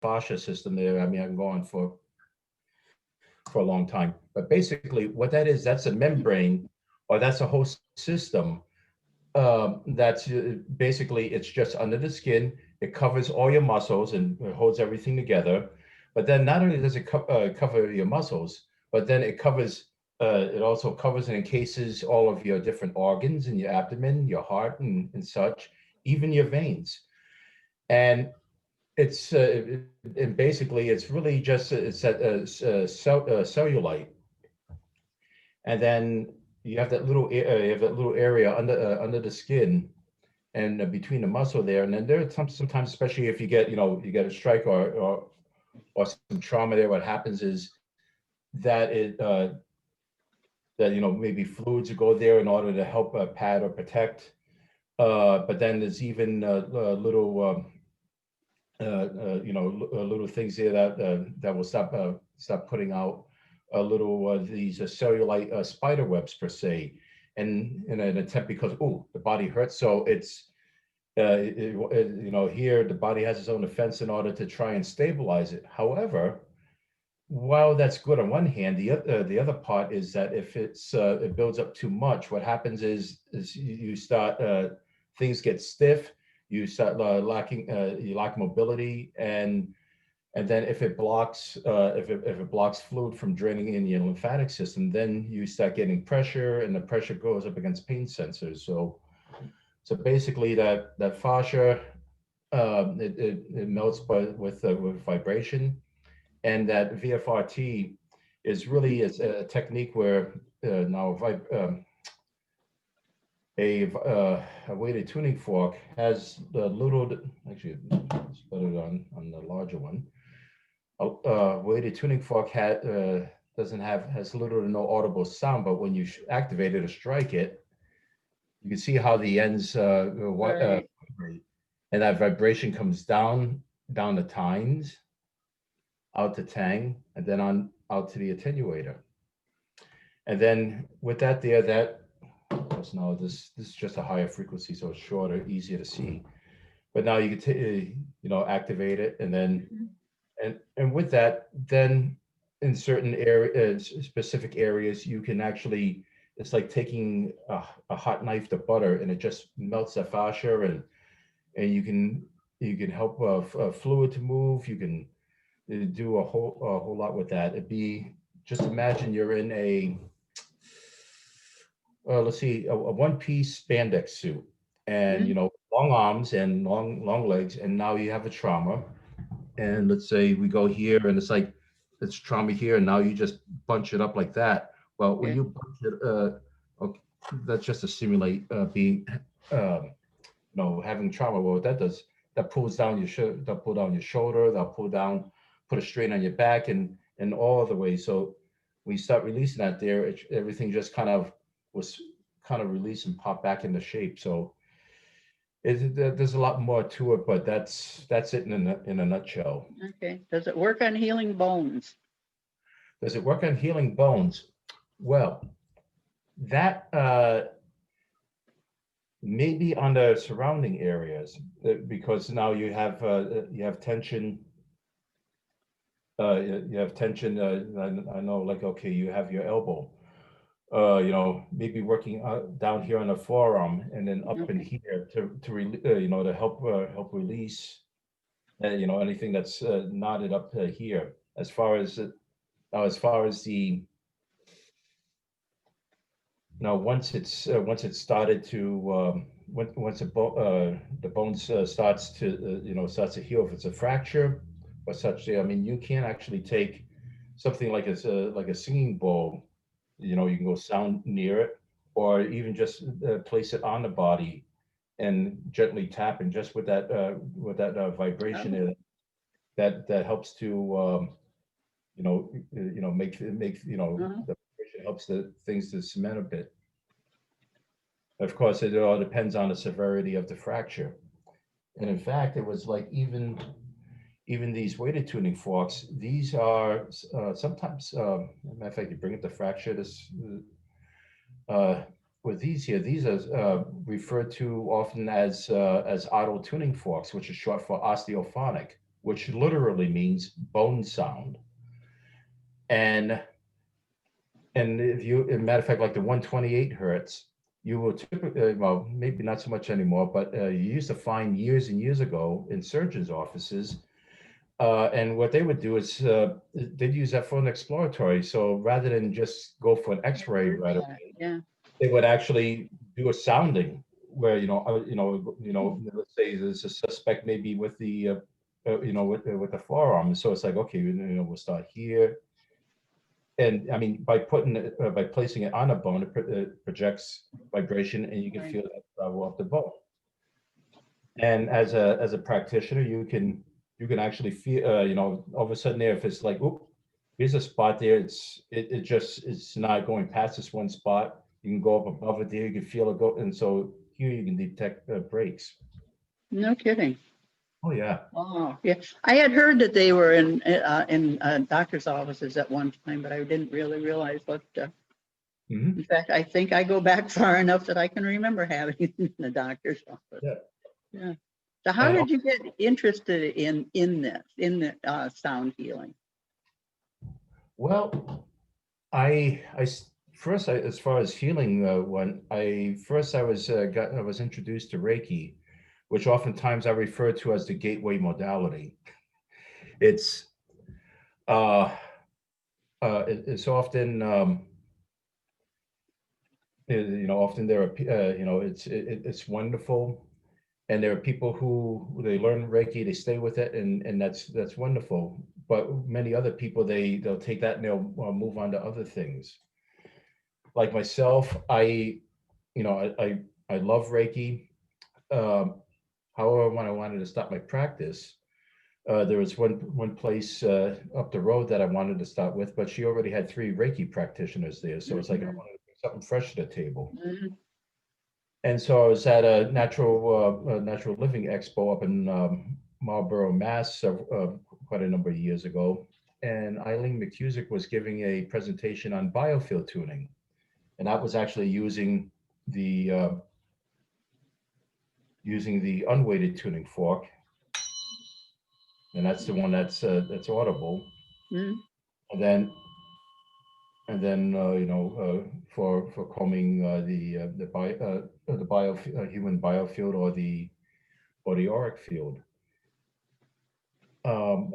fascia system there. I mean, I can go on for a long time. But basically, what that is, that's a membrane, or that's a whole system. That's basically it's just under the skin. It covers all your muscles and it holds everything together. But then not only does it cover your muscles, but then it also covers and encases all of your different organs in your abdomen, your heart, and such, even your veins. And and basically it's really just it's cellulite, and then you have that little area under the skin and between the muscle there. And then there are sometimes, especially if you get you get a strike or some trauma there, what happens is that maybe fluids go there in order to help pad or protect. But then there's even little little things there that will stop putting out a little these cellulite spider webs per se, and in an attempt, because the body hurts, so it's here the body has its own defense in order to try and stabilize it. However, while that's good on one hand, the other part is that if it builds up too much, what happens is you start things get stiff, you start lacking you lack mobility, and then if it blocks fluid from draining in your lymphatic system, then you start getting pressure, and the pressure goes up against pain sensors. So basically that fascia it melts with vibration, and that VFRT is a technique where now a weighted tuning fork has the little, actually let's put it on the larger one. A weighted tuning fork doesn't have has little to no audible sound, but when you activate it or strike it, you can see how the ends Right. vibrate, and that vibration comes down the tines, out to tang, and then on out to the attenuator. And then with that there, that of course now this is just a higher frequency, so it's shorter, easier to see. But now you can activate it, and then Mhm. and with that, then in certain areas, specific areas, you can actually, it's like taking a hot knife to butter, and it just melts the fascia, and you can help fluid to move. You can do a whole lot with that. It'd be, just imagine you're in a let's see, a one piece spandex suit, and Mhm. long arms and long legs, and now you have a trauma. And let's say we go here, and it's like it's trauma here, and now you just bunch it up like that. Well, when Okay. you bunch it, okay, that's just to simulate being having trauma. Well, what that does, that pulls down your shoulder, that pull down your shoulder, that put a strain on your back, and all the way. So when you start releasing that there, everything just was kind of released and pop back into shape. So there's a lot more to it, but that's it in a nutshell. Okay. Does it work on healing bones? Does it work on healing bones? Well, that maybe on the surrounding areas, because now you have tension. You have tension. I know, like, okay, you have your elbow. Maybe working down here on the forearm, and then up in Okay. here to help release anything that's knotted up here. As far as the now once it's started to the bones starts to heal, if it's a fracture or such. I mean, you can actually take something like a singing bowl. You can go sound near it, or even just place it on the body and gently tap, and just with that vibration Oh. that helps to make Uh-huh. the vibration helps the things to cement a bit. Of course, it all depends on the severity of the fracture. And in fact, it was like even these weighted tuning forks, these are sometimes, matter of fact, you bring up the fracture, uh, with these here, these are referred to often as auto tuning forks, which is short for osteophonic, which literally means bone sound. And if you, as a matter of fact, like the 128 hertz, you will typically, well, maybe not so much anymore, but you used to find years and years ago in surgeons' offices. And what they would do is they'd use that for an exploratory. So rather than just go for an I've X-ray heard right away, that. Yeah. they would actually do a sounding where let's say there's a suspect maybe with the with the forearm. So it's like, okay, we'll start here, and I mean by putting it by placing it on a bone, it projects vibration, and you can Right. feel that travel up the bone. And as a practitioner, you can actually feel all of a sudden there, if it's like, oop, here's a spot there, it's not going past this one spot, you can go up above it there, you can feel it go, and so here you can detect breaks. No kidding. Oh yeah. Oh, yeah. I had heard that they were in doctor's offices at one time, but I didn't really realize what. Hmm. In fact, I think I go back far enough that I can remember having it in the doctor's office. Yeah. Yeah. So how And did you get interested in this, in the sound healing? well, first, as far as healing went, I was introduced to Reiki, which oftentimes I refer to as the gateway modality. It's uh, it's often often there are it's wonderful, and there are people who they learn Reiki, they stay with it, and that's wonderful. But many other people, they'll take that and they'll move on to other things. Like myself, I love Reiki. Um, However, when I wanted to stop my practice, there was one place up the road that I wanted to start with, but she already had 3 Reiki practitioners there, so it's like I Mhm. wanted to bring something fresh to the table. Mhm. And so I was at a natural living expo up in Marlborough, Mass, quite a number of years ago, and Eileen McCusick was giving a presentation on biofield tuning, and that was actually using the unweighted tuning fork, and that's the one that's audible. Mhm. And then for combing human biofield or the auric field.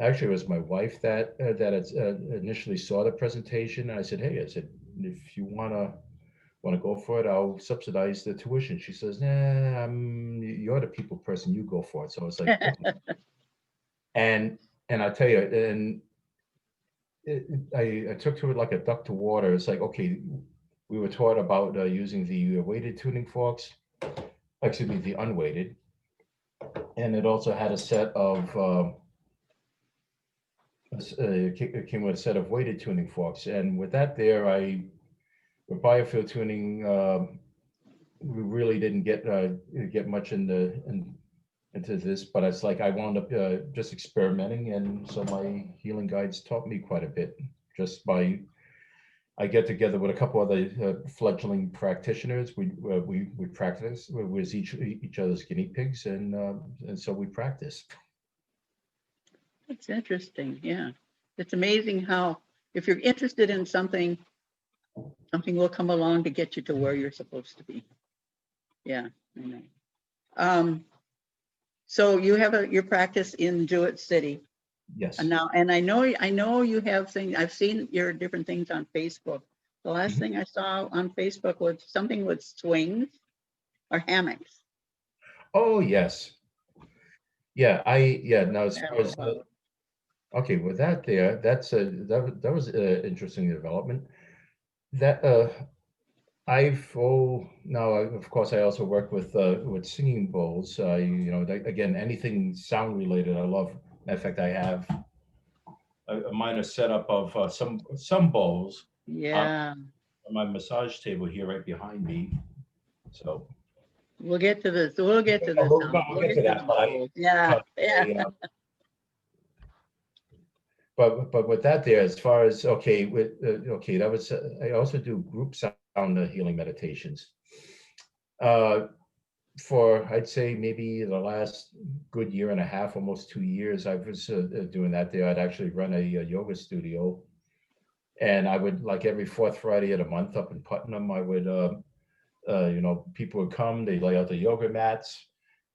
Actually, it was my wife that initially saw the presentation. And I said, "Hey," I said, "if you wanna go for it, I'll subsidize the tuition." She says, "Nah, you're the people person. You go for it." So it's like, okay. And I tell you, and I took to it like a duck to water. It's like, okay, we were taught about using the weighted tuning forks, excuse me, the unweighted, and it also had a set of it came with a set of weighted tuning forks. And with that, with biofield tuning, we really didn't get much into this, but it's like I wound up just experimenting, and so my healing guides taught me quite a bit just by I get together with a couple other fledgling practitioners. We practice. We was each other's guinea pigs, and so we practice. That's interesting. Yeah. It's amazing how if you're interested in something, something will come along to get you to where you're supposed to be. Yeah, I know. So you have your practice in Jewett City. Yes. And now, and I know you have things, I've seen your different things on Facebook. The last Mhm. thing I saw on Facebook was something with swings or hammocks. Oh yes. Yeah. Now, What's as that far all as about? okay, with that there, that was interesting development. That of course, I also work with singing bowls. Again, anything sound related, I love. In fact, I have a minor setup of some bowls on Yeah, my massage table here right behind me. So we'll get to this. We'll get to the sound. we'll We'll get to get to that, the but bowls. Yeah, yeah. but with that there, as far as okay, that was I also do group sound healing meditations. Uh, for I'd say maybe the last good year and a half, almost 2 years, I was doing that there. I'd actually run a yoga studio, and I would like every fourth Friday of the month up in Putnam. I would, people would come, they lay out the yoga mats,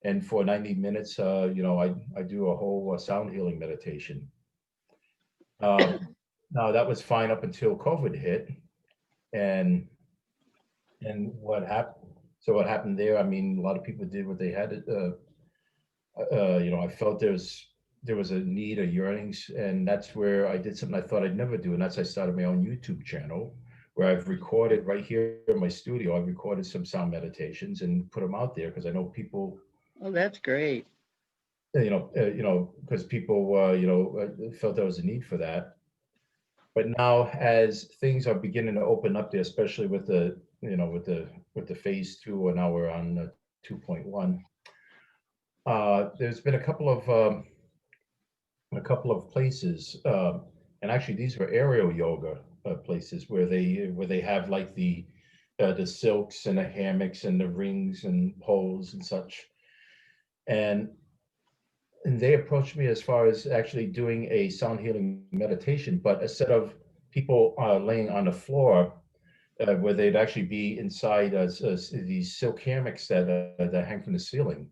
and for 90 minutes, I do a whole sound healing meditation. Um, Now that was fine up until COVID hit, and what happened. So what happened there? I mean, a lot of people did what they had to. I felt there was a need, a yearnings, and that's where I did something I thought I'd never do, and that's I started my own YouTube channel where I've recorded right here in my studio. I've recorded some sound meditations and put them out there because I know people, Oh, that's great. because people, felt there was a need for that. But now, as things are beginning to open up there, especially with the, with the phase two, and now we're on 2.1. There's been a couple of places, and actually these were aerial yoga places where they have like the silks and the hammocks and the rings and poles and such, and they approached me as far as actually doing a sound healing meditation, but instead of people laying on the floor, where they'd actually be inside these silk hammocks that hang from the ceiling.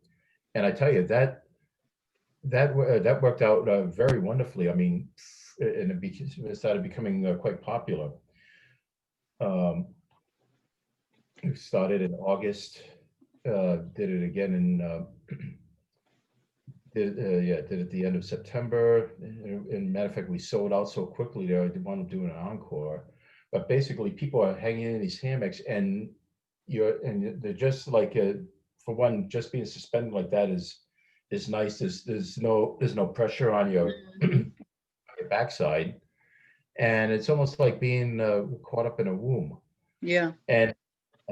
And I tell you that worked out very wonderfully. I mean, and it started becoming quite popular. Um, it started in August, did it again in did it at the end of September. And matter of fact, we sold out so quickly there. I didn't want to do an encore. But basically, people are hanging in these hammocks, and they're just like for one, just being suspended like that is nice. There's no pressure on Mhm. your backside, and it's almost like being caught up in a womb. Yeah. And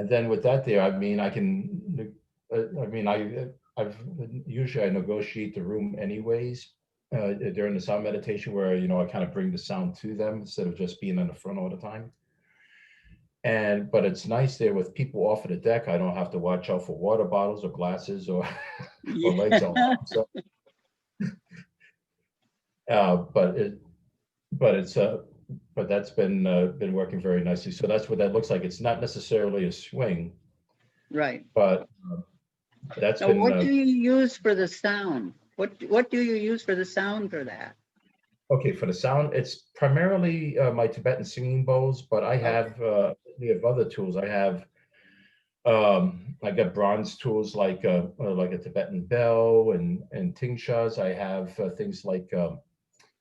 then with that there, I mean, I can, I mean, I've usually I negotiate the room anyways during the sound meditation where I kind of bring the sound to them instead of just being in the front all the time. And but it's nice there with people off of the deck. I don't have to watch out for water bottles or glasses or or Yeah. legs on. So, but it's but that's been working very nicely. So that's what that looks like. It's not necessarily a swing, Right. but that's Now, been what do you use for the sound? What do you use for the sound for that? okay for the sound. It's primarily my Tibetan singing bowls, but Okay. we have other tools. I got bronze tools like a Tibetan bell and tingshas. I have things like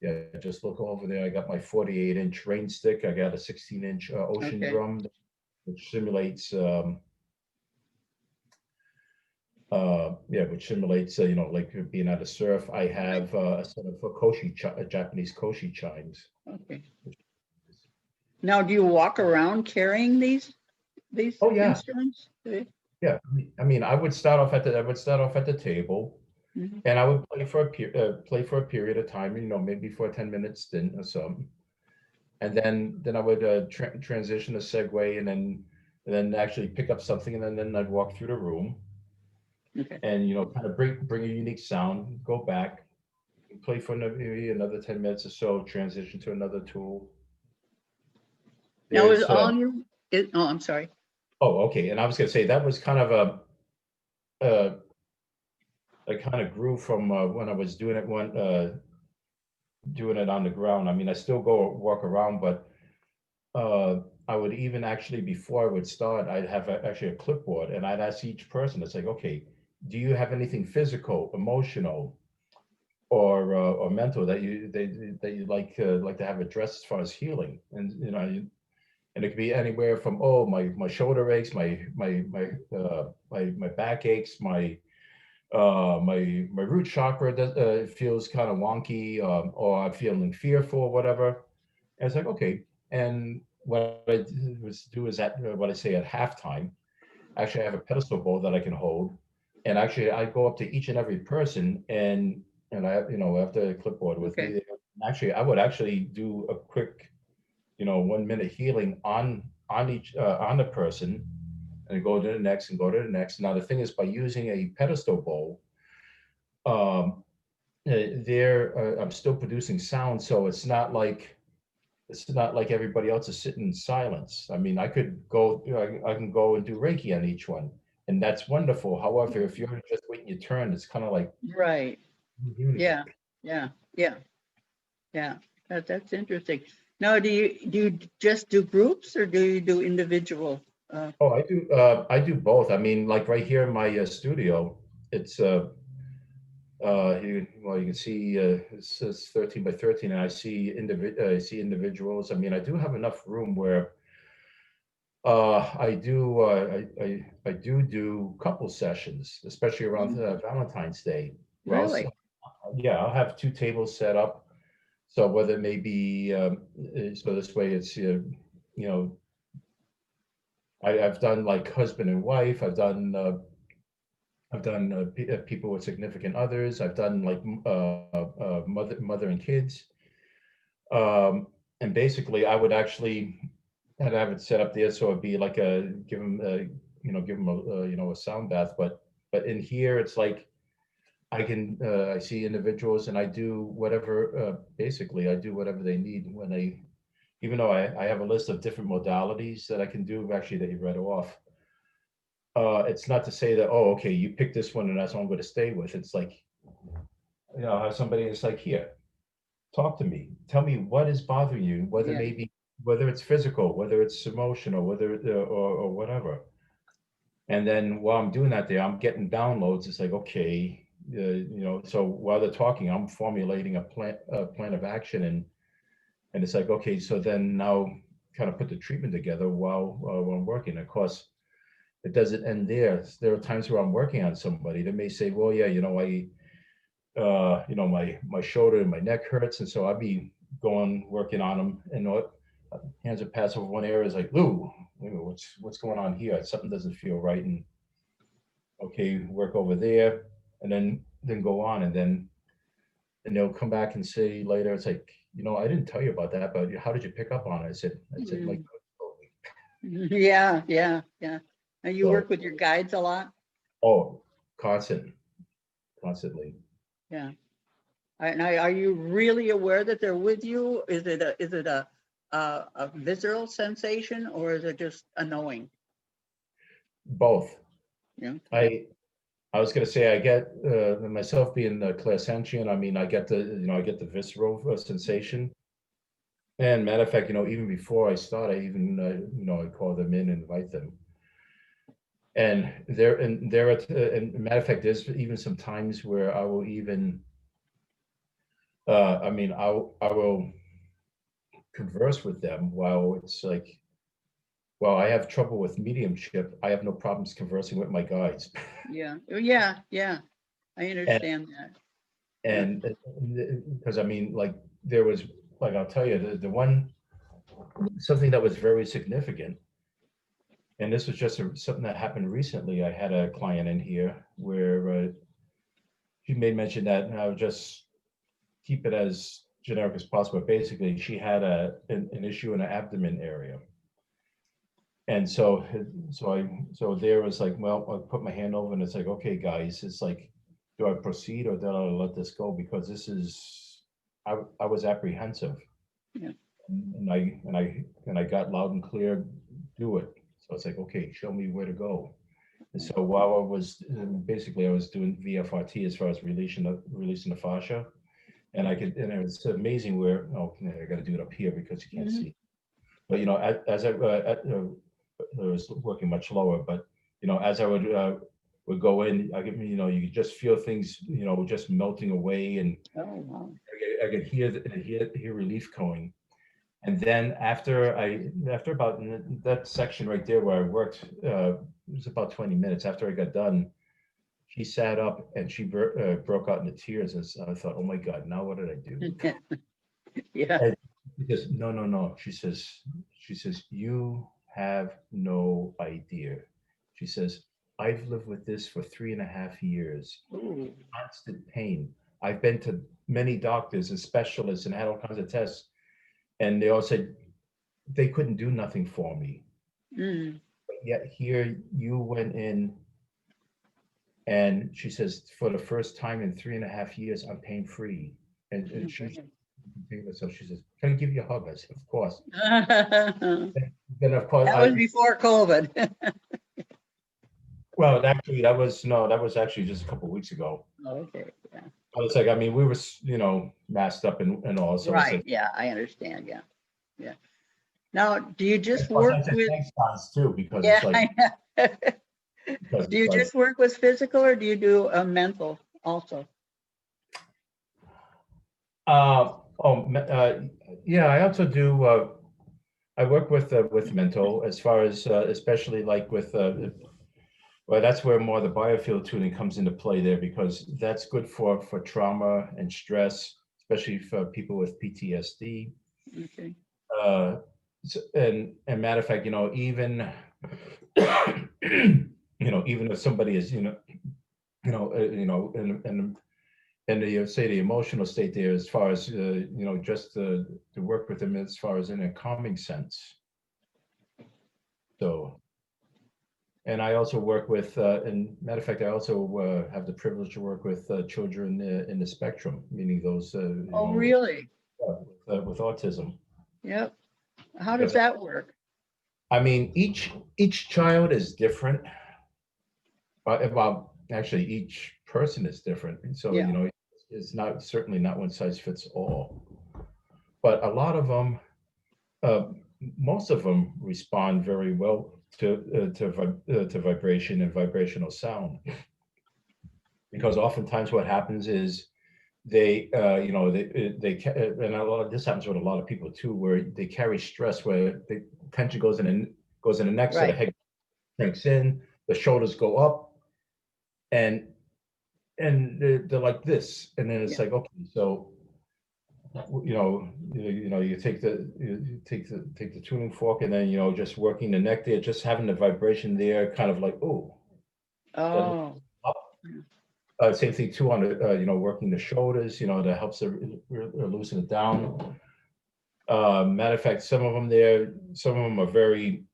yeah, just look over there. I got my 48-inch rain stick. I got a 16-inch ocean Okay. drum, which simulates which simulates like being at a surf. I Right. have a set of Japanese koshi chimes. Okay. Now, do you walk around carrying these Oh yeah, instruments? yeah. I would start off at the table, Mhm. and I would play for a period of time. Maybe for a 10 minute stint or something, and then I would transition a segue, and then actually pick up something, and then I'd walk through the room, Okay. and kind of bring a unique sound, go back, play for maybe another 10 minutes or so, transition to another tool. Now, is There's all you? Oh, I'm sorry. oh, okay, and I was gonna say that was kind of a I kind of grew from when I was doing it on the ground. I mean, I still go walk around, but I would even actually before I would start, I'd have actually a clipboard, and I'd ask each person. It's like, okay, do you have anything physical, emotional, or mental that you like to have addressed as far as healing? And and it could be anywhere from, oh, my shoulder aches, my back aches, my root chakra feels kind of wonky, or I'm feeling fearful or whatever. And it's like, okay. And what I do is what I say at halftime. Actually, I have a pedestal bowl that I can hold, and actually, I go up to each and every person, and I have the clipboard with Okay. me. Actually, I would actually do a quick 1 minute healing on the person, and go to the next and go to the next. Now, the thing is, by using a pedestal bowl, um, I'm still producing sound, so it's not like everybody else is sitting in silence. I mean, I can go and do Reiki on each one, and that's wonderful. However, if you're just waiting your turn, it's kind of like Right. unity. Yeah. Yeah. Yeah. Yeah. That's interesting. Now, do you just do groups or do you do individual? Oh, I do both. I mean, like right here in my studio, it's you can see it says 13 by 13, and I see individuals. I mean, I do have enough room where I do couple sessions, especially around Mm, Valentine's Day. Where really? yeah, I'll have two tables set up. So whether it may be so this way it's you know I've done like husband and wife. I've done people with significant others. I've done like mother and kids. And basically, I would actually I'd have it set up there so it'd be like a give them a sound bath. But in here, it's like I see individuals and I do whatever. Basically, I do whatever they need when they. Even though I have a list of different modalities that I can do, actually that you read off. It's not to say that, oh, okay, you pick this one and that's what I'm going to stay with. It's like, have somebody that's like, here, talk to me. Tell me what is bothering you, Yeah. whether it's physical, whether it's emotional, or whatever. And then while I'm doing that there, I'm getting downloads. It's like, okay, so while they're talking, I'm formulating a plan of action. And it's like, okay, so then now kind of put the treatment together while I'm working. Of course, it doesn't end there. There are times where I'm working on somebody that may say, well, yeah, my shoulder and my neck hurts, and so I'd be going working on them, and what hands would pass over one area is like, Lou, what's going on here? Something doesn't feel right, and okay, work over there, and then go on, and they'll come back and say later, it's like, I didn't tell you about that, but how did you pick up on it? I said, my Mm. coach told me. Yeah. Yeah. Yeah. Now you So, work with your guides a lot? oh, constantly. Yeah. Now, are you really aware that they're with you? Is it a visceral sensation or is it just a knowing? Both. Yeah. Okay. I was going to say I get myself being the clairsentient. I mean, I get the visceral sensation. And matter of fact, even before I start, I even I call them in and invite them. And matter of fact, there's even some times where I will even I mean I will converse with them while it's like, well, I have trouble with mediumship. I have no problems conversing with my guides. Yeah. Oh, yeah. Yeah. I and understand that. Yeah. and because I mean, like there was, like I'll tell you, the one something that was very significant, and this was just something that happened recently. I had a client in here where she made mention that, and I would just keep it as generic as possible. Basically, she had an issue in the abdomen area, and so there was like, well, I put my hand over, and it's like, okay, guys, it's like, do I proceed or do I let this go? Because I was apprehensive, Yeah. and I got loud and clear, do it. So it's like, okay, show me where to go. And so while I was basically I was doing VFRT as far as releasing the fascia, and it was amazing where, oh, I got to do it up here because you can't Mhm. see. But as I was working much lower, but as I would go in, you could just feel things, just melting away, and Oh, wow. I could hear relief going. And then after about that section right there where I worked, it was about 20 minutes after I got done. She sat up and she broke out into tears, and I thought, oh my God, now what did I do? Yeah. And she says, no, no, no. She says, you have no idea. She says, I've lived with this for 3.5 years, Ooh. constant pain. I've been to many doctors and specialists and had all kinds of tests, and they all said they couldn't do nothing for me. Mm. yet here you went in and she says, for the first time in 3.5 years, I'm pain free. And she's thinking to herself, she says, can I give you a hug? I said, of course. That Then of course, was before COVID. well, actually, that was, no, that was actually just a couple of weeks ago. Okay, yeah. But it's like, I mean, we were, masked up and all, so it's Right, like, yeah, I understand, yeah, yeah. Now, do you just plus work I just with, thanks guys too, because yeah, it's like, I know. because Do it's you like, just work with physical or do you do a mental also? yeah, I also do, I work with mental as far as, especially like with, well, that's where more the biofield tuning comes into play there, because that's good for trauma and stress, especially for people with PTSD. Okay, Uh, and matter of fact, even even if somebody is, and the say the emotional state there, as far as just to work with them as far as in a calming sense. So, and I also work with, and matter of fact, I also have the privilege to work with children in the spectrum, meaning those, oh, really? with autism. Yep. How does Because that work? I mean, each child is different. Well, actually, each person is different, and so Yeah, it's not certainly not one size fits all. But a lot of them, uh, most of them respond very well to vibration and vibrational sound, because oftentimes what happens is and a lot of this happens with a lot of people too, where they carry stress, where the tension goes in the neck, so the right, head sinks in, the shoulders go up, and they're like this, and then it's yeah, like, okay, so you take the tuning fork, and then just working the neck there, just having the vibration there, kind of like, oh, that oh, up. Same thing too on the working the shoulders, that helps to loosen it down. Matter of fact, some of them are very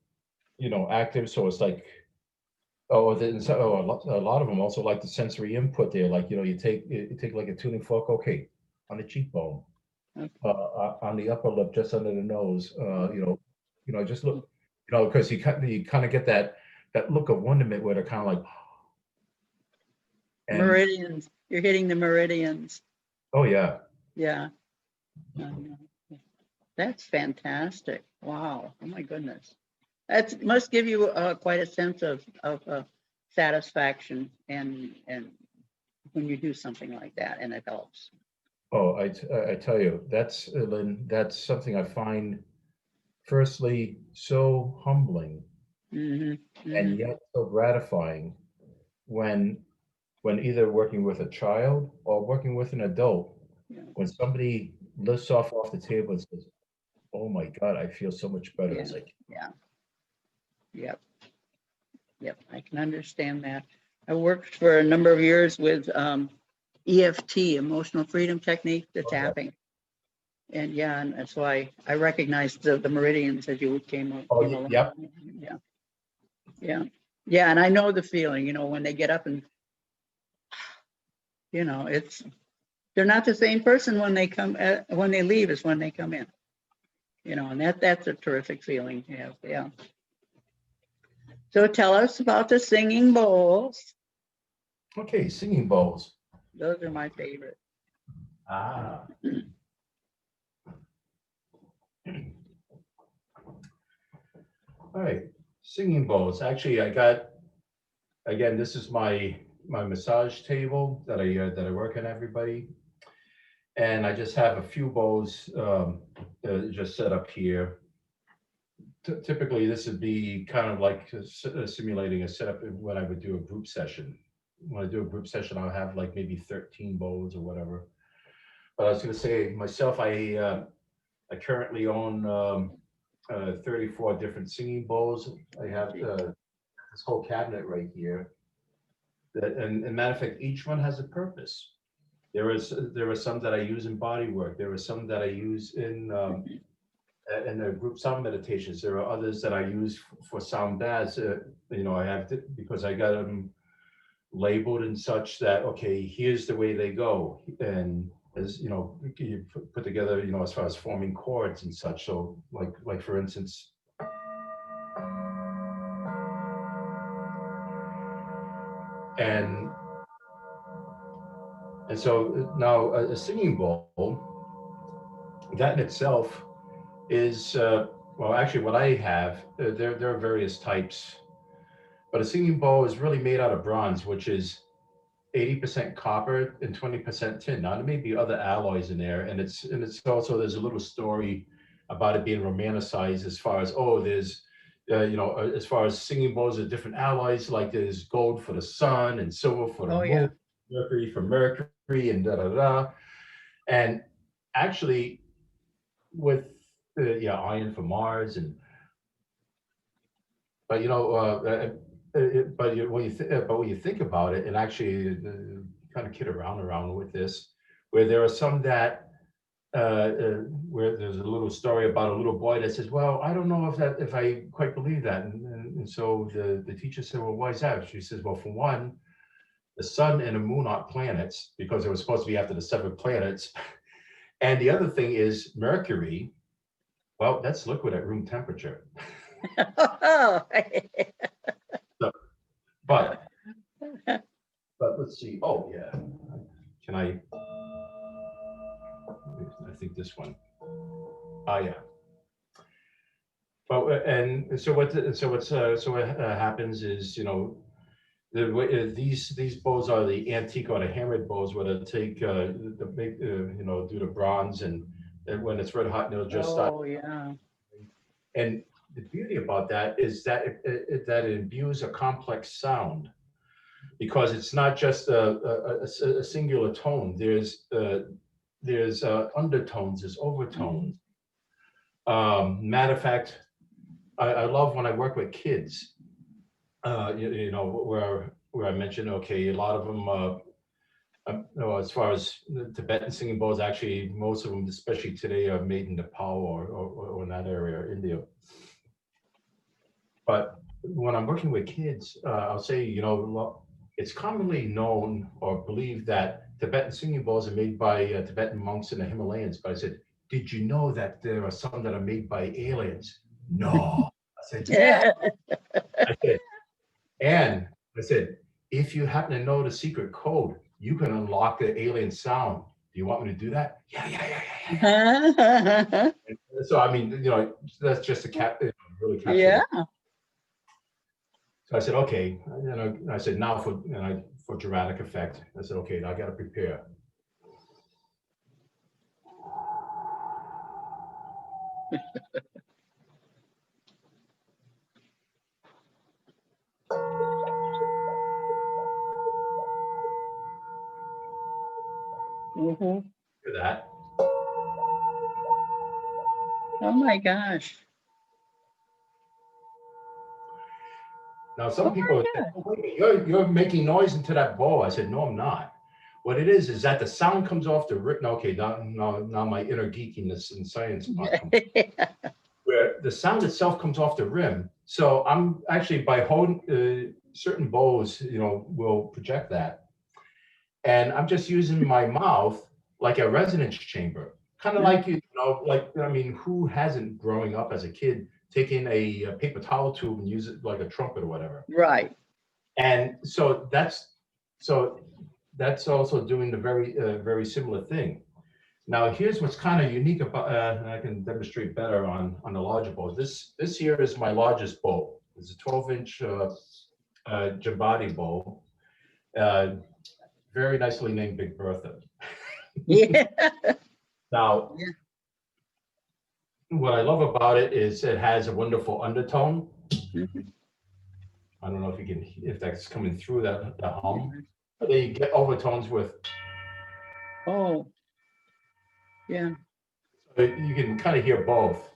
active, so it's like, a lot of them also like the sensory input there, like you take like a tuning fork, okay, on the cheekbone, okay. on the upper lip, just under the nose, just look, because you kind of get that look of wonderment where they're kind of like, and Meridians, you're hitting the meridians. oh yeah. Yeah, that's fantastic. Wow, oh my goodness. That must give you quite a sense of satisfaction and when you do something like that and it helps. Oh, I tell you, Lynn, that's something I find firstly so humbling Hmm. and Hmm. yet so gratifying when either working with a child or working with an adult, Yeah, when somebody lifts off the table and says, "Oh my God, I feel so much better." yeah, It's like, yeah, yep, yep. I can understand that. I worked for a number of years with EFT, emotional freedom technique, the oh yeah, tapping. And yeah, and that's why I recognized the meridians as you came yep, along. Yeah, yeah, yeah. And I know the feeling, when they get up and, it's, they're not the same person when they when they leave as when they come in, and that's a terrific feeling. Yeah, yeah. So tell us about the singing bowls. okay, singing bowls. Those are my favorite. Ah, all right, singing bowls. Actually, I got, again, this is my massage table that I work on everybody, and I just have a few bowls just set up here. Typically, this would be kind of like simulating a setup when I would do a group session. When I do a group session, I'll have like maybe 13 bowls or whatever. But I was going to say myself, I currently own 34 different singing bowls. I have this whole cabinet right here. And matter of fact, each one has a purpose. There are some that I use in body work. There are some that I use and the group sound meditations. There are others that I use for sound baths. You know, I have to, because I got them labeled and such that, okay, here's the way they go. And as you know, you put together, you know, as far as forming chords and such. So like for instance, and so now a singing bowl, that in itself is, well, actually what I have, there are various types, but a singing bowl is really made out of bronze, which is 80% copper and 20% tin. Now there may be other alloys in there, and it's also, there's a little story about it being romanticized as far as, oh, there's you know, as far as singing bowls are different alloys, like there's gold for the sun and silver for the Oh, moon, yeah. mercury for Mercury, and da da da. And actually, with yeah, iron for Mars, and but you know, but when you think about it, and actually kind of kid around with this, where there are some that where there's a little story about a little boy that says, well, I don't know if I quite believe that, and so the teacher said, well, why is that? She says, well, for one, the sun and the moon aren't planets because they were supposed to be after the seven planets, and the other thing is Mercury. Well, that's liquid at room temperature. Oh, So, but let's see. Oh yeah, can I? I think this one. Ah yeah. Well, and so what happens is, you know, the way these bows are the antique or the hammered bows, where they take the big you know, do the bronze, and when it's red hot, they'll just start. oh, yeah. And the beauty about that is that that it imbues a complex sound, because it's not just a singular tone. There's undertones, there's overtones. Matter of fact, I love when I work with kids. You know, where I mentioned, okay, a lot of them. You know, as far as the Tibetan singing bowls, actually, most of them, especially today, are made in Nepal or in that area, India. But when I'm working with kids, I'll say, you know, it's commonly known or believed that Tibetan singing bowls are made by Tibetan monks in the Himalayas. But I said, did you know that there are some that are made by aliens? No. I said, yeah. I said, and I said, if you happen to know the secret code, you can unlock the alien sound. Do you want me to do that? Yeah. So I mean, you know, that's just a really capture. Yeah. So I said, okay. You know, I said, now for dramatic effect, I said, okay, now I got to prepare. Mm-hmm. For that. Oh my gosh. Now, some people say, oh, wait, you're making noise into that bowl. I said, no, I'm not. What it is that the sound comes off the rim. Okay, now my inner geekiness and science part comes, where the sound itself comes off the rim. So I'm actually, by holding certain bowls, you know, will project that. And I'm just using my mouth like a resonance chamber, kind of like, you know, like, I mean, who hasn't, growing up as a kid, taken a paper towel tube and use it like a trumpet or whatever? Right. And so that's also doing the very similar thing. Now, here's what's kind of unique about, and I can demonstrate better on the larger bowl. This here is my largest bowl. It's a 12-inch Jambati bowl. Very nicely named Big Bertha. Yeah. Now, Yeah. what I love about it is it has a wonderful undertone. Mm-hmm. I don't know if that's coming through the hum. But then you get overtones with. Oh. Yeah. You can kind of hear both.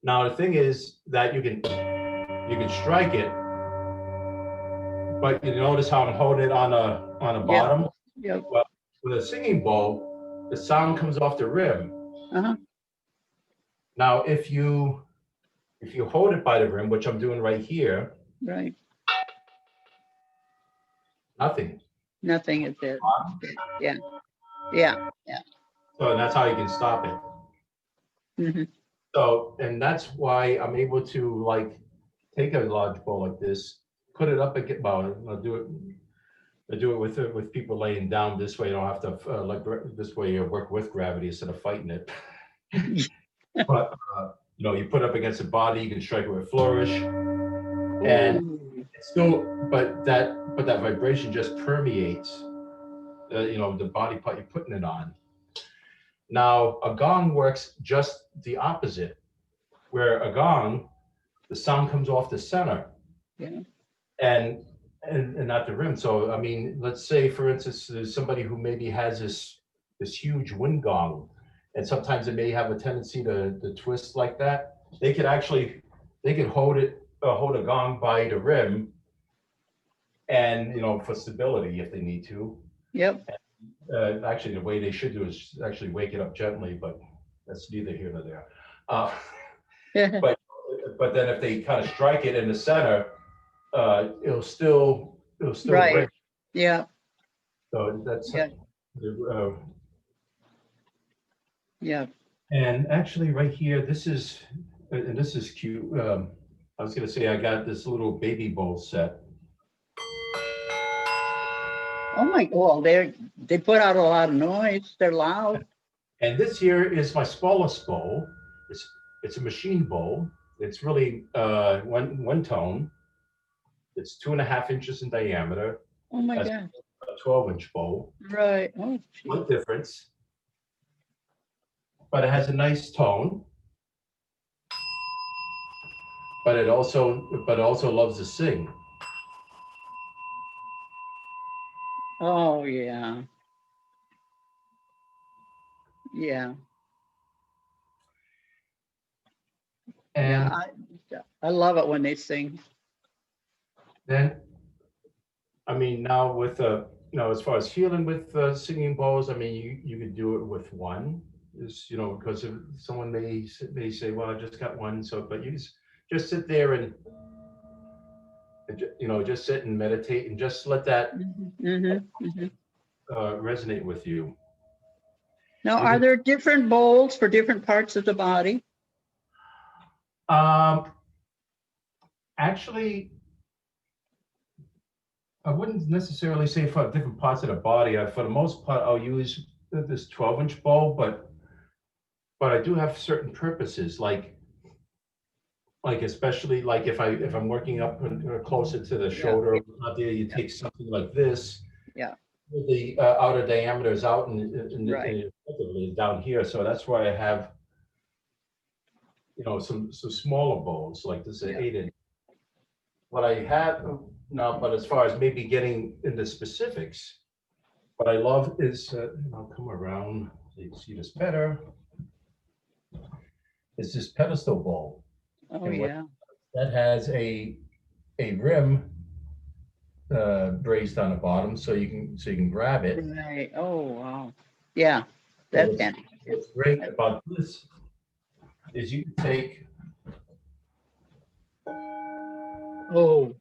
Now the thing is that you can strike it, but you notice how I'm holding it on a bottom. Yep. Well, with a singing bowl, the sound comes off the rim. Uh-huh. Now, if you hold it by the rim, which I'm doing right here, Right. nothing. Nothing is there. Yeah. Yeah. Yeah. So that's how you can stop it. Hmm. So, and that's why I'm able to like take a large bowl like this, put it up against, well, I do it with people laying down. This way, you don't have to this way you work with gravity instead of fighting it. But you put it up against the body, you can strike it with flourish, and Ooh. it's still, but that vibration just permeates, the body part you're putting it on. Now, a gong works just the opposite, where a gong, the sound comes off the center Yeah. and and not the rim. So, I mean, let's say, for instance, there's somebody who maybe has this huge wind gong, and sometimes it may have a tendency to twist like that. They could hold a gong by the rim, and for stability if they need to. Yep. Actually, the way they should do is actually wake it up gently, but that's neither here nor there. Uh, but but then if they kind of strike it in the center, it'll still ring. Right. Yeah. So that's Yeah. uh, Yeah. and actually right here, this is cute. I was gonna say I got this little baby bowl set, Oh my, well, they put out a lot of noise. They're loud. and this here is my smallest bowl. It's a machine bowl. It's really one tone. It's 2.5 inches in diameter. Oh my That's God. a 12-inch bowl. Right. Oh, gee. One difference, but it has a nice tone. But it also loves to sing. Oh yeah. Yeah. Yeah. And I love it when they sing. then, I mean, now with as far as healing with singing bowls, I mean, you could do it with one, is because if someone may say, well, I just got one, so but you just sit there and just sit and meditate and just let that Hmm. Hmm. resonate with you. Now, You are can, there different bowls for different parts of the body? um, actually, I wouldn't necessarily say for different parts of the body. For the most part, I'll use this 12-inch bowl, but I do have certain purposes, like especially like if I'm working up closer to the Yeah. shoulder, out there, you Yeah. take something like this, Yeah. with the outer diameter is out Right. and effectively down here. So that's why I have some smaller bowls like this, an Yeah. 8-inch. What I have now, but as far as maybe getting into specifics, what I love is, I'll come around so you can see this better, is this pedestal bowl. Oh And what yeah. that has a rim raised on the bottom so you can grab it. Right. Oh wow. Yeah. So That's fantastic. what's great about this is you can take, Oh.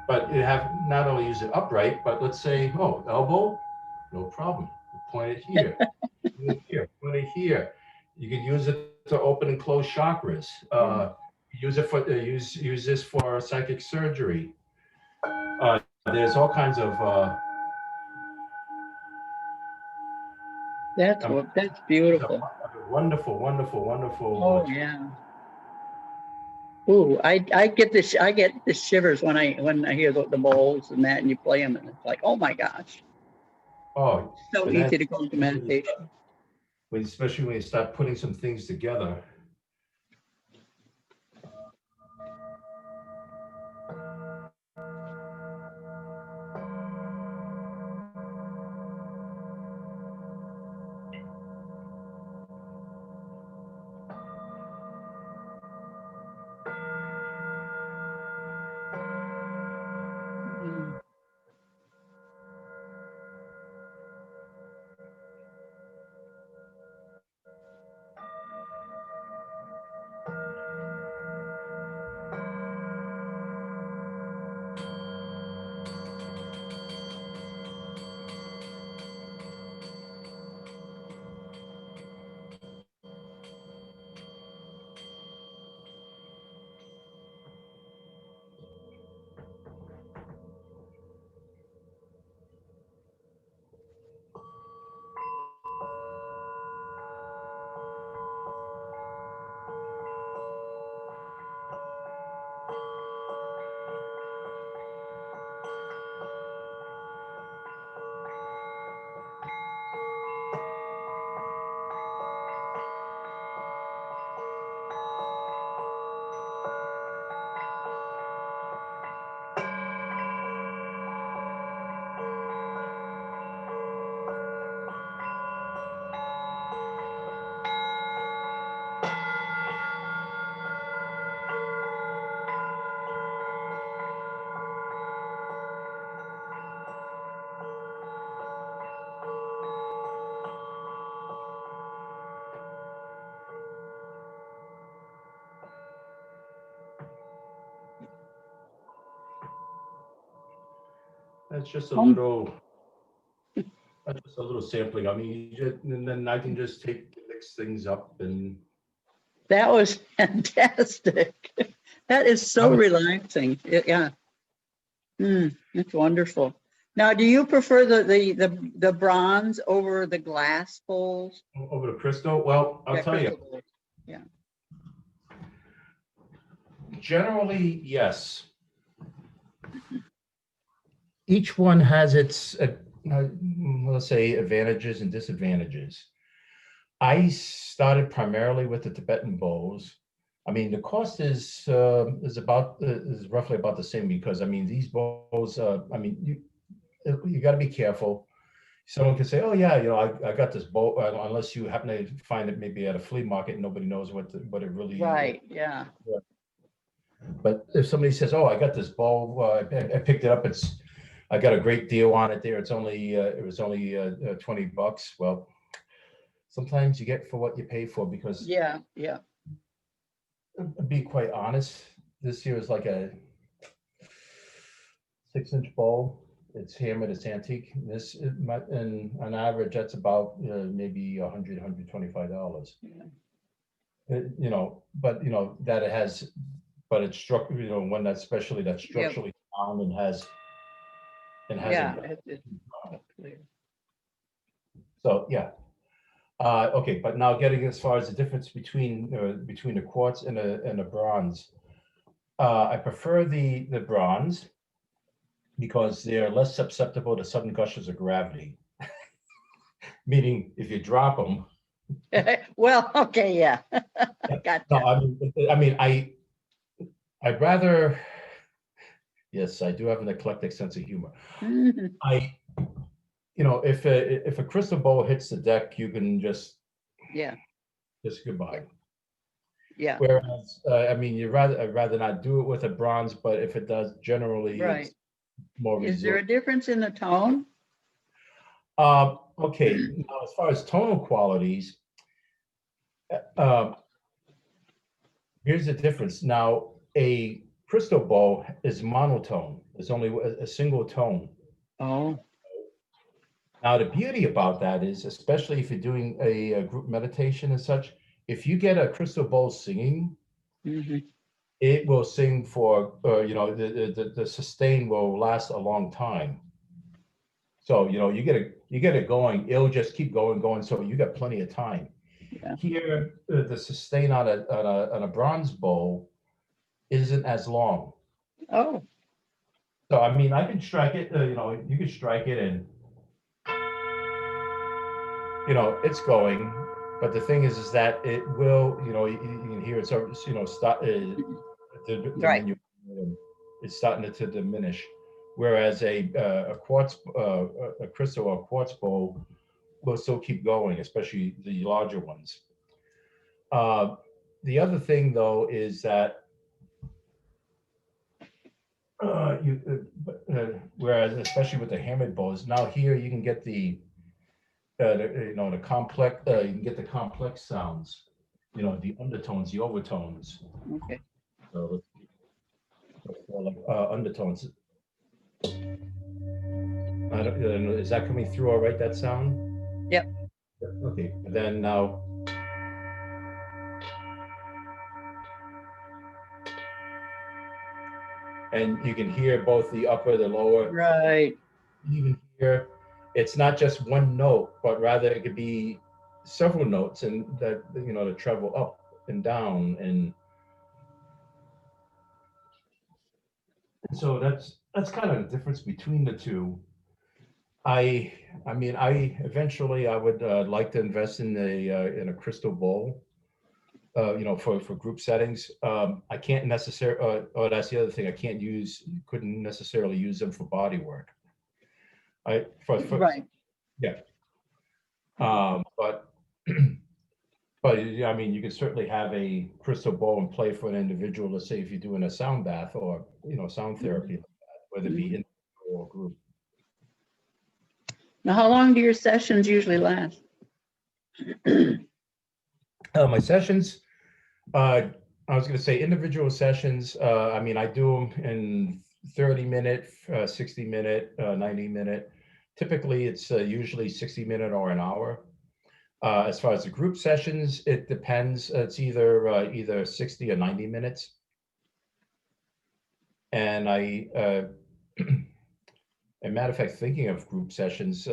but you have not only use it upright, but let's say, oh, elbow, no problem. Point it here, point it here, point it here. You can use it to open and close chakras. Use this for psychic surgery. There's all kinds of That's it's a beautiful. wonderful, wonderful, wonderful. Oh yeah. Ooh, I get the shivers when I hear the bowls and that, and you play them, and it's like, oh my gosh, Oh, so and then easy to go into meditation. especially when you start putting some things together. Mm. That's just a Home. little, that's just a little sampling. I mean, and then I can just mix things up and That was fantastic. That is I so would relaxing. Yeah. That's wonderful. Now, do you prefer the bronze over the glass bowls? over the crystal. Well, I'll Yeah, tell you, crystal bowls. Yeah. generally, yes. Each one has its, let's say, advantages and disadvantages. I started primarily with the Tibetan bowls. I mean, the cost is is roughly about the same because I mean these bowls. I mean you got to be careful. Someone could say, "Oh yeah, you know, I got this bowl," unless you happen to find it maybe at a flea market. Nobody knows what it really. Right. Yeah. But if somebody says, "Oh, I got this bowl, I picked it up. I got a great deal on it there. It was only $20." Well, sometimes you get for what you pay for because, Yeah. Yeah. to be quite honest, this year is like a 6-inch bowl. It's hammered, it's antique. And on average, that's about maybe $125. Yeah. You know, but you know that it has, but it's struck. You know, one that's Yeah. structurally sound and has Yeah. a. It's clear. So yeah, okay. But now getting as far as the difference between the quartz and a bronze, I prefer the bronze because they're less susceptible to sudden gushes of gravity. Meaning, if you drop them, Well, okay. Yeah. no, Gotcha. I'd rather. Yes, I do have an eclectic sense of humor. Mhm. I, if a crystal ball hits the deck, you can Yeah. just goodbye. Yeah. Whereas, I mean, I'd rather not do it with a bronze, but if it does, generally Right. it's more Is there resilient. a difference in the tone? Okay, now as far as tonal qualities, uh, here's the difference. Now, a crystal ball is monotone. There's only a single tone. Oh. Now, the beauty about that is, especially if you're doing a group meditation and such, if you get a crystal ball singing, Hmm. it will sing for, the sustain will last a long time. So, you get it going, it'll just keep going. So you got plenty of time. Yeah. Here, the sustain on a bronze bowl isn't as long. Oh. So, I mean, I can strike it, you can strike it and it's going, but the thing is that it will, you can hear it, so, start, Right. diminish, it's starting to diminish. Whereas a quartz, a crystal or quartz bowl will still keep going, especially the larger ones. Uh, the other thing though is that whereas especially with the hammered bows, now here you can get the complex, you can get the complex sounds, the undertones, the overtones. Okay. So like undertones. Is that coming through all right, that sound? Yep. Okay, and then now, and you can hear both the upper, the lower, Right. you can hear it's not just one note, but rather it could be several notes and that, the treble up and down. And so that's kind of the difference between the two. I I mean, I would like to invest in a crystal bowl, for group settings. I can't necessarily. Oh, that's the other thing. Couldn't necessarily use them for body work. I for Right. Yeah. But yeah, I mean, you could certainly have a crystal bowl and play for an individual. Let's say if you're doing a sound bath or sound therapy, whether it be Mhm. in or group. Now, how long do your sessions usually last? My sessions, I was going to say individual sessions. I mean, I do them in 30-minute, 60-minute, 90-minute. Typically, it's usually 60-minute or an hour. As far as the group sessions, it depends. It's either 60 or 90 minutes. And a matter of fact, thinking of group sessions,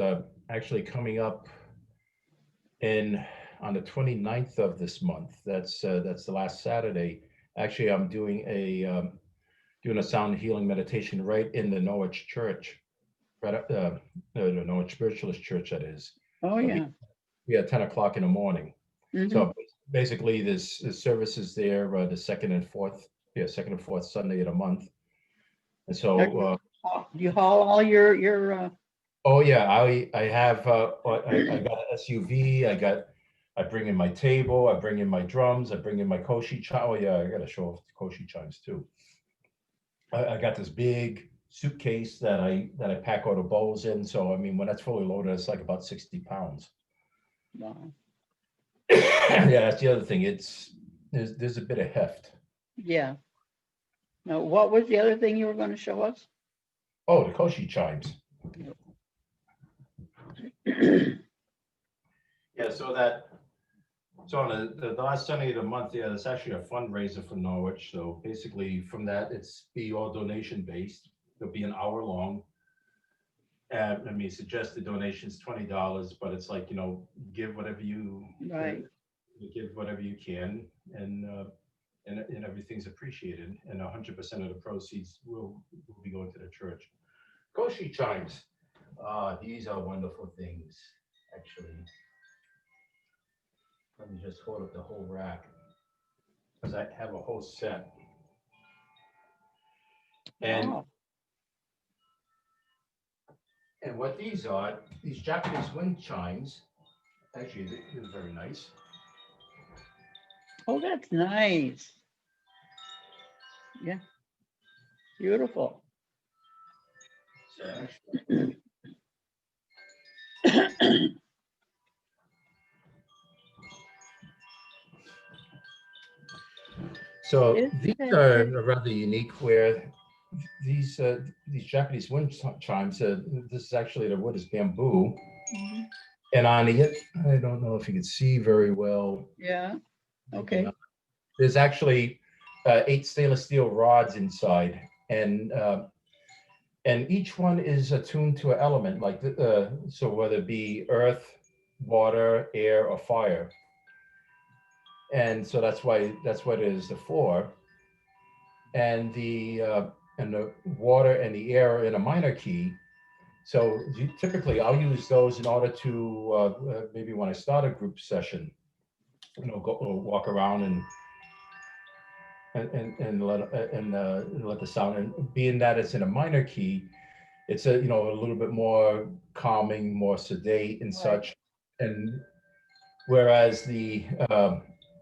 actually coming up in on the 29th of this month. That's the last Saturday. Actually, I'm doing a sound healing meditation right in the Norwich Church, right up the Norwich Spiritualist Church. That is. Oh, It'll yeah. be at 10 o'clock in the morning. Hmm. So basically, this service is there the second and fourth Sunday of the month. And so, Do you haul all your oh yeah, I have I got an SUV. I bring in my table. I bring in my drums. I bring in my koshi chime. Oh yeah, I got to show off the koshi chimes too. I got this big suitcase that I pack all the bowls in. So I mean, when that's fully loaded, it's like about 60 pounds. wow. Yeah, that's the other thing. There's a bit of heft. Yeah. Now, what was the other thing you were going to show us? Oh, the koshi chimes. Yeah, so on the last Sunday of the month, yeah, it's actually a fundraiser for Norwich. So basically, from that, it's be all donation based. It'll be an hour long. I mean, suggested donations $20, but it's like give whatever you Right. give whatever you can, and everything's appreciated. And 100% of the proceeds will be going to the church. Koshi chimes. These are wonderful things, actually. Let me just hold up the whole rack because I have a whole set. And Wow. and what these are, these Japanese wind chimes, actually, they're very nice. Oh, that's nice. Yeah. Beautiful. So actually, so Isn't these that are pretty? rather unique where these Japanese wind chimes, this is actually the wood is bamboo. Mhm. And on it, I don't know if you can see very well, Yeah. maybe Okay. not. There's actually 8 stainless steel rods inside, and each one is attuned to an element, like so whether it be earth, water, air, or fire. And so that's what it is for. And the water and the air are in a minor key. So typically, I'll use those in order to maybe when I start a group session, go walk around and let the sound. And being that it's in a minor key, it's a little bit more calming, more sedate, and Right. such. And whereas the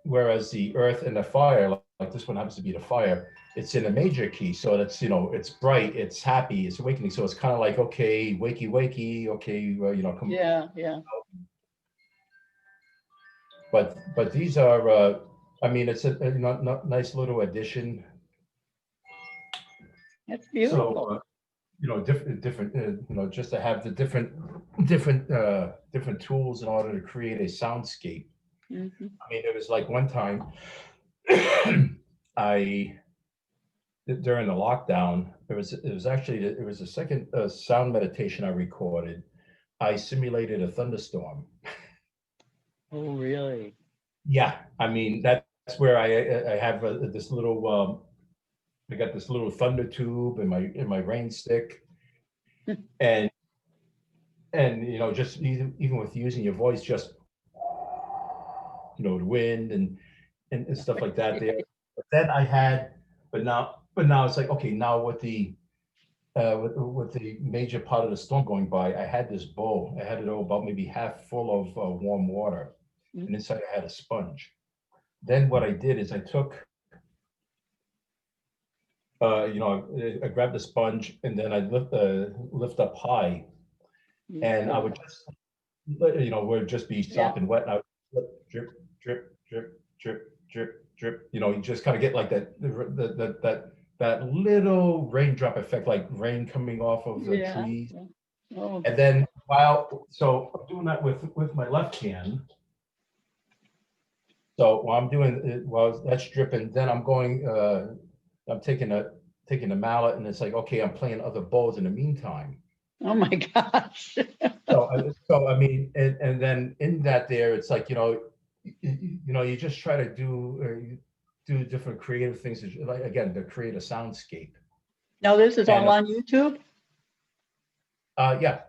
whereas the earth and the fire, like this one happens to be the fire, it's in a major key, so that's it's bright, it's happy, it's awakening. So it's kind of like, okay, wakey wakey, okay, come. Yeah. Yeah. But these are, I mean, it's a nice little addition. That's So beautiful. different, just to have the different tools in order to create a soundscape. Hmm. I mean, it was like one time I during the lockdown, it was the second sound meditation I recorded. I simulated a thunderstorm. Oh, really? Yeah, I mean that's where I have this little I got this little thunder tube in my rain stick, and just even with using your voice, just the wind and stuff like that there. But then I had, but now it's like, okay, now with the major part of the storm going by, I had this bowl. I had it all about maybe half full of warm water, and Mhm. inside I had a sponge. Then what I did is I took, I grabbed the sponge and then I lift up high, Yeah. and I would just, would just be Yeah. sopping wet, and I would drip, drip, drip, drip, drip, drip. You just kind of get like that that little raindrop effect, like rain coming off of the Yeah. trees. Oh, And then so I'm doing that with my left hand. So while I'm doing it, while that's dripping, then I'm taking a mallet, and it's like, okay, I'm playing other bowls in the meantime. oh my gosh. So I mean, and then in that there, it's like, you just try to do different creative things, like, again, to create a soundscape. Now this is all And on YouTube? yeah,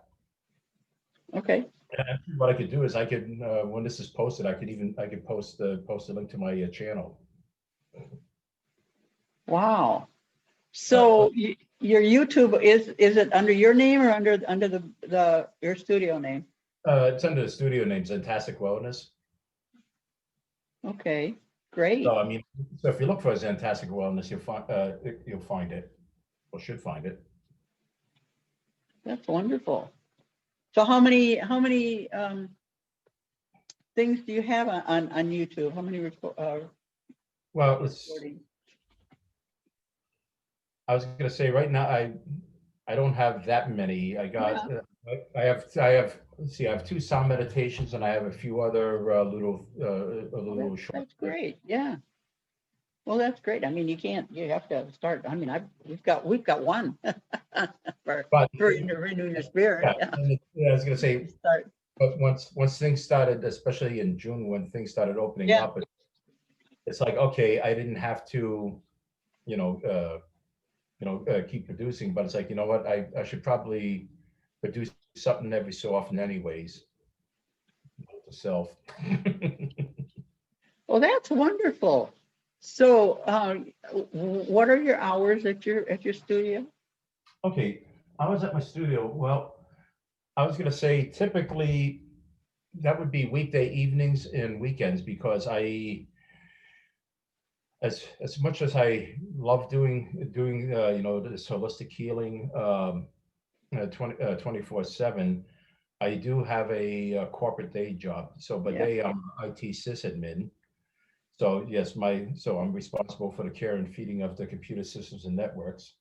Okay. and actually what I could do is I could, when this is posted, I could post a link to my channel. Wow. But So your YouTube is it under your name or under the your studio name? it's under the studio name, Zantastic Wellness. Okay, great. So I mean, so if you look for Zantastic Wellness, you'll find it, or should find it. That's wonderful. So how many things do you have on YouTube? How many Well, recordings? I was gonna say right now I don't have that many. I got Yeah. let's see, I have 2 sound meditations, and I have a few other little short. That's great. Yeah. Well, that's great. I mean, you have to start. I mean, we've got one for But renew your spirit. yeah, Yeah. yeah, I was gonna say, Start. but once things started, especially in June when things started opening Yeah. up, it's like, okay, I didn't have to, you know, keep producing, but it's like, you know what, I should probably produce something every so often, anyways, to self. Well, that's wonderful. So, what are your hours at your studio? Okay, I was at my studio. Well, I was gonna say typically that would be weekday evenings and weekends, because as much as I love doing this holistic healing 24/7, I do have a corporate day job. So by Yeah. day I'm IT sysadmin. So yes, so I'm responsible for the care and feeding of the computer systems and networks.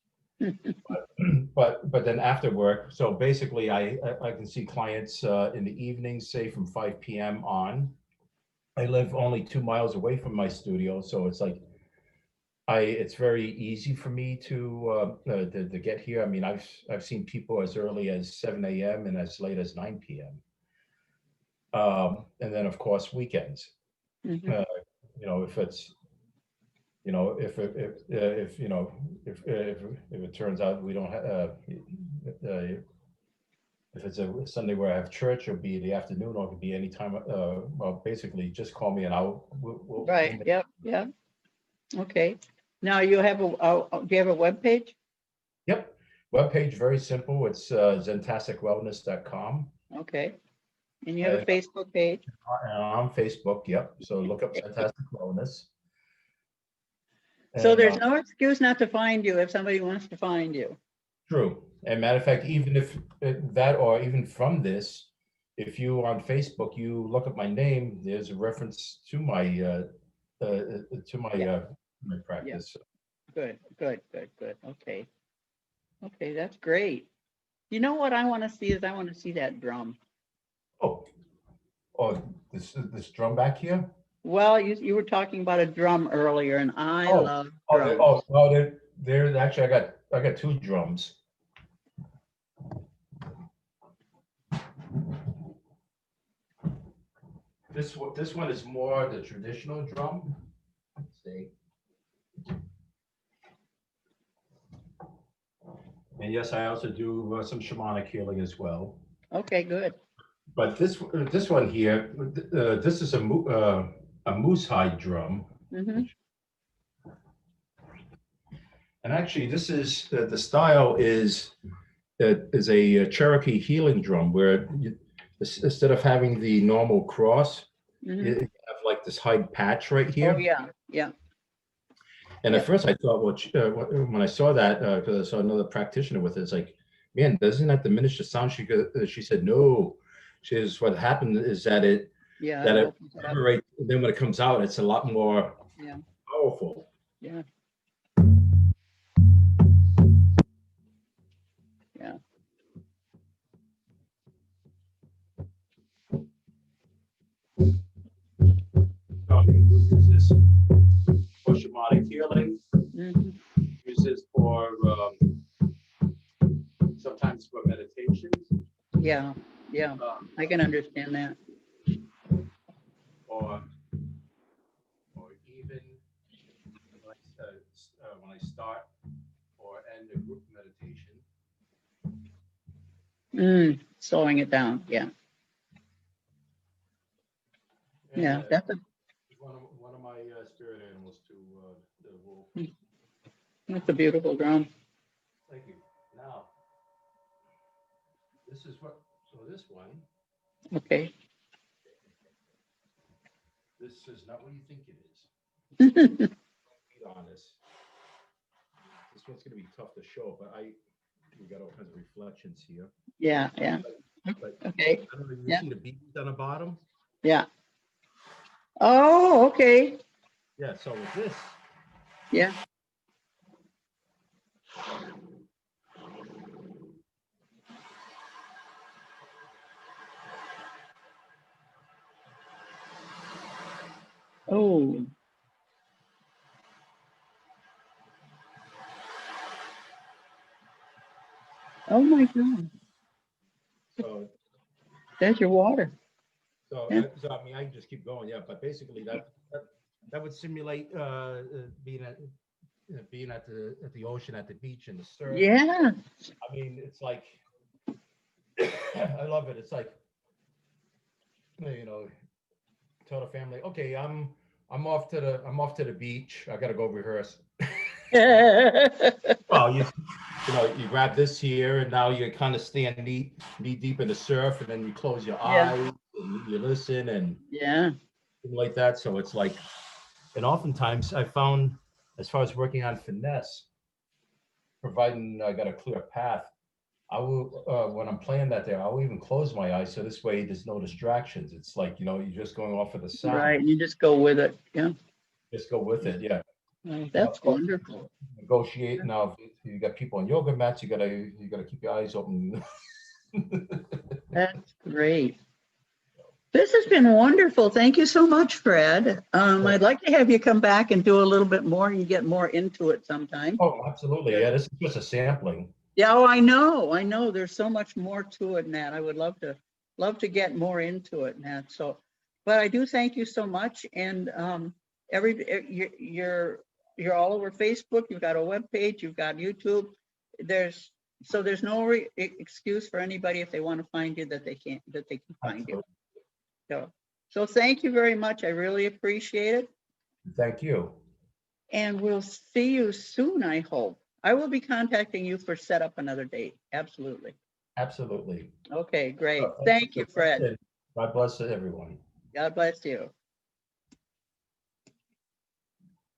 But then after work, so basically I can see clients in the evenings, say from 5 p.m. on. I live only 2 miles away from my studio, so it's like it's very easy for me to get here. I mean, I've seen people as early as 7 a.m. and as late as 9 p.m. And then of course weekends. Mhm. If it's if if it turns out we don't have if it's a Sunday where I have church, it'll be the afternoon, or it could be any time. Well, basically, just call me and we'll Right. Yep. Yep. Okay. Now you have do you have a web page? Yep. Webpage, very simple. It's zentasticwellness.com. Okay. And you have a And Facebook page? on Facebook, yep. So look up Zentastic Wellness. So And there's no excuse not to find you if somebody wants to find you. true. And matter of fact, even if that, or even from this, if you on Facebook, you look up my name, there's a reference to my Yeah. my Yeah. practice. Good. Good. Good. Good. Okay. Okay. That's great. You know what I want to see is I want to see that drum. Oh, oh, this drum back here. Well, you were talking about a drum earlier, and I Oh, love oh, drums. well, there. Actually, I got 2 drums. This one is more the traditional drum. Let's see. And yes, I also do some shamanic healing as well. Okay, good. But this one here, this is a moose hide drum. Hmm. And actually, this is the style is a Cherokee healing drum, where instead of having the normal cross, Hmm. you have like this hide patch right Oh here. yeah, yeah. And Yeah. at first I thought, when I saw that, because I saw another practitioner with it, it's like, man, doesn't that diminish the sound? She said, no. She says, what happened is that it Yeah, that it it opens it up. reverberates, and then when it comes out, it's a lot more Yeah, powerful. yeah. Yeah, yeah, I can understand that. Or even when I start or end a group meditation. Slowing it down. Yeah, And yeah, that's a one of my spirit animals too, the wolf. that's a beautiful drum. Thank you. Now, this is what. So this one, Okay. this is not what you think it is. Be honest. This one's going to be tough to show, but we got all kinds of reflections here. Yeah, yeah. But Okay. I don't know. You Yeah. see the beads on the bottom? Yeah. Oh, okay. Yeah. So with this, Yeah. Oh. Oh my God. so There's your water. Yeah. so I mean, I can just keep going. Yeah, but basically that would simulate being at the ocean, at the beach, in the surf. Yeah. I mean, it's like I love it. It's like, you know, tell the family, okay, I'm off to the beach. I gotta go rehearse. Well, you grab this here, and now you kind of stand knee deep in the surf, and then you close your Yeah. eyes, and you listen, and Yeah. like that. So it's like, and oftentimes I found, as far as working on finesse, providing I got a clear path, I will, when I'm playing that there, I will even close my eyes, so this way there's no distractions. It's like, you're just going off of the sound. Right. You just go with it. Yeah. Just go with it. Yeah. Oh, And of that's course, wonderful. negotiate. Now, if you got people on yoga mats, you gotta keep your eyes open. That's great. This has been wonderful. Thank you so much, Fred. I'd like to have you come back and do a little bit more and get more into it sometime. Oh, absolutely. Yeah, this is just a sampling. Yeah, oh, I know. I know. There's so much more to it, Nat. I would love to get more into it, Nat. So, but I do thank you so much. And you're all over Facebook. You've got a web page. You've got YouTube. There's no excuse for anybody if they want to find you that they can find you. So thank you very much. I really appreciate it. Thank you. And we'll see you soon, I hope. I will be contacting you for set up another date. Absolutely. Absolutely. Okay, great. Thank you, Fred. God bless everyone. God bless you.